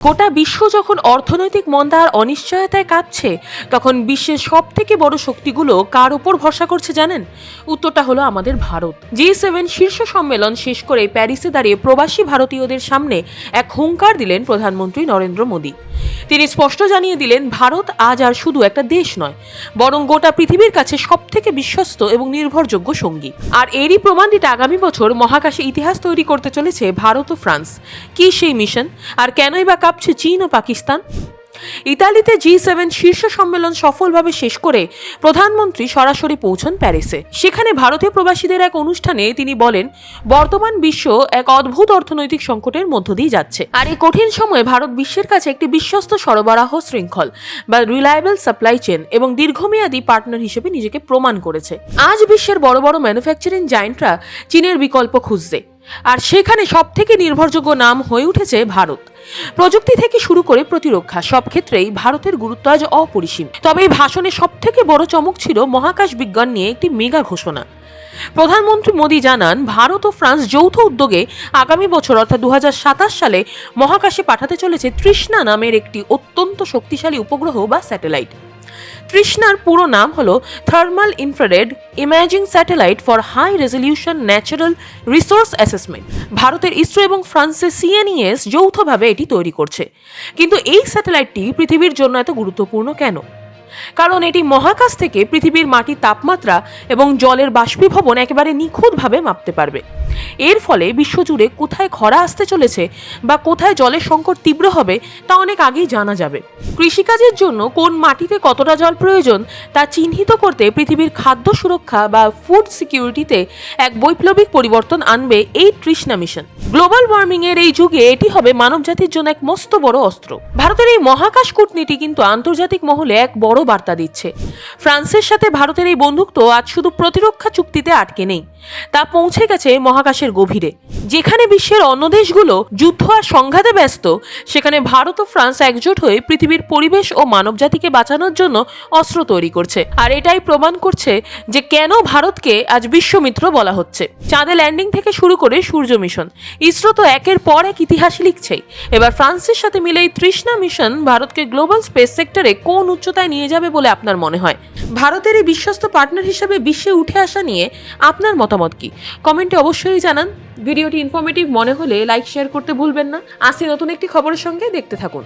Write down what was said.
গোটা বিশ্ব যখন অর্থনৈতিক মন্দা আর অনিশ্চয়তায় কাঁপছে, তখন বিশ্বের সব থেকে বড় শক্তিগুলো কার ওপর ভরসা করছে জানেন? উত্তরটা হলো আমাদের ভারত। G7 শীর্ষ সম্মেলন শেষ করে প্যারিসে দাঁড়িয়ে প্রবাসী ভারতীয়দের সামনে এক হুঙ্কার দিলেন প্রধানমন্ত্রী নরেন্দ্র মোদী। তিনি স্পষ্ট জানিয়ে দিলেন, ভারত আজ আর শুধু একটা দেশ নয়, বরং গোটা পৃথিবীর কাছে সব থেকে বিশ্বস্ত এবং নির্ভরযোগ্য সঙ্গী। আর এরই প্রমাণ দিতে আগামী বছর মহাকাশে ইতিহাস তৈরি করতে চলেছে ভারত ও ফ্রান্স। কি সেই মিশন, আর কেনই বা কাঁপছে চীন ও পাকিস্তান? ইতালিতে G7 শীর্ষ সম্মেলন সফলভাবে শেষ করে প্রধানমন্ত্রী সরাসরি পৌঁছন প্যারিসে। সেখানে ভারতীয় প্রবাসীদের এক অনুষ্ঠানে তিনি বলেন, বর্তমান বিশ্ব এক অদ্ভুত অর্থনৈতিক সংকটের মধ্য দিয়ে যাচ্ছে, আর এই কঠিন সময়ে ভারত বিশ্বের কাছে একটি বিশ্বস্ত সরবরাহ শৃঙ্খল বা রিলায়েবল সাপ্লাই চেন এবং দীর্ঘমেয়াদী পার্টনার হিসেবে নিজেকে প্রমাণ করেছে। আজ বিশ্বের বড় বড় ম্যানুফ্যাকচারিং জায়ান্টরা চীনের বিকল্প খুঁজছে, আর সেখানে সব থেকে নির্ভরযোগ্য নাম হয়ে উঠেছে ভারত। প্রযুক্তি থেকে শুরু করে প্রতিরক্ষা সব ক্ষেত্রেই ভারতের গুরুত্ব আজ অপরিসীম। তবে এই ভাষণে সব থেকে বড় চমক ছিল মহাকাশ বিজ্ঞান নিয়ে একটি মেগা ঘোষণা। প্রধানমন্ত্রী মোদী জানান, ভারত ও ফ্রান্স যৌথ উদ্যোগে আগামী বছর অর্থাৎ 2027 সালে মহাকাশে পাঠাতে চলেছে তৃষ্ণা নামের একটি অত্যন্ত শক্তিশালী উপগ্রহ বা স্যাটেলাইট। তৃষ্ণার পুরো নাম হলো thermal infrared imaging satellite for high resolution natural resource assessment. ভারতের ইসরো এবং ফ্রান্সের CNES যৌথভাবে এটি তৈরি করছে। কিন্তু এই স্যাটেলাইটটি পৃথিবীর জন্য এত গুরুত্বপূর্ণ কেন? কারণ এটি মহাকাশ থেকে পৃথিবীর মাটির তাপমাত্রা এবং জলের বাষ্পীভবন একেবারে নিখুঁতভাবে মাপতে পারবে। এর ফলে বিশ্বজুড়ে কোথায় খরা আসতে চলেছে বা কোথায় জলের সংকট তীব্র হবে তা অনেক আগেই জানা যাবে। কৃষিকাজের জন্য কোন মাটিতে কতটা জল প্রয়োজন তা চিহ্নিত করতে পৃথিবীর খাদ্য সুরক্ষা বা ফুড সিকিউরিটিতে এক বৈপ্লবিক পরিবর্তন আনবে এই তৃষ্ণা মিশন। গ্লোবাল ওয়ার্মিং এর এই যুগে এটি হবে মানবজাতির জন্য এক মস্ত বড় অস্ত্র। ভারতের এই মহাকাশ কূটনীতি কিন্তু আন্তর্জাতিক মহলে এক বড় বার্তা দিচ্ছে। ফ্রান্সের সাথে ভারতের এই বন্ধুত্ব আজ শুধু প্রতিরক্ষা চুক্তিতে আটকে নেই, তা পৌঁছে গেছে মহাকাশের গভীরে। যেখানে বিশ্বের অন্য দেশগুলো যুদ্ধ আর সংঘাতে ব্যস্ত, সেখানে ভারত ও ফ্রান্স একজোট হয়ে পৃথিবীর পরিবেশ ও মানবজাতিকে বাঁচানোর জন্য অস্ত্র তৈরি করছে। আর এটাই প্রমাণ করছে যে কেন ভারতকে আজ বিশ্বমিত্র বলা হচ্ছে। চাঁদে ল্যান্ডিং থেকে শুরু করে সূর্য মিশন, ইসরো তো একের পর এক ইতিহাস লিখছেই। এবার ফ্রান্সের সাথে মিলে এই তৃষ্ণা মিশন ভারতকে গ্লোবাল স্পেস সেক্টরে কোন উচ্চতায় নিয়ে যাবে বলে আপনার মনে হয়? ভারতের এই বিশ্বস্ত পার্টনার হিসেবে বিশ্বে উঠে আসা নিয়ে আপনার মতামত কি? কমেন্টে অবশ্যই জানান। ভিডিওটি ইনফরমেটিভ মনে হলে লাইক শেয়ার করতে ভুলবেন না। আসছি নতুন একটি খবরের সঙ্গে, দেখতে থাকুন।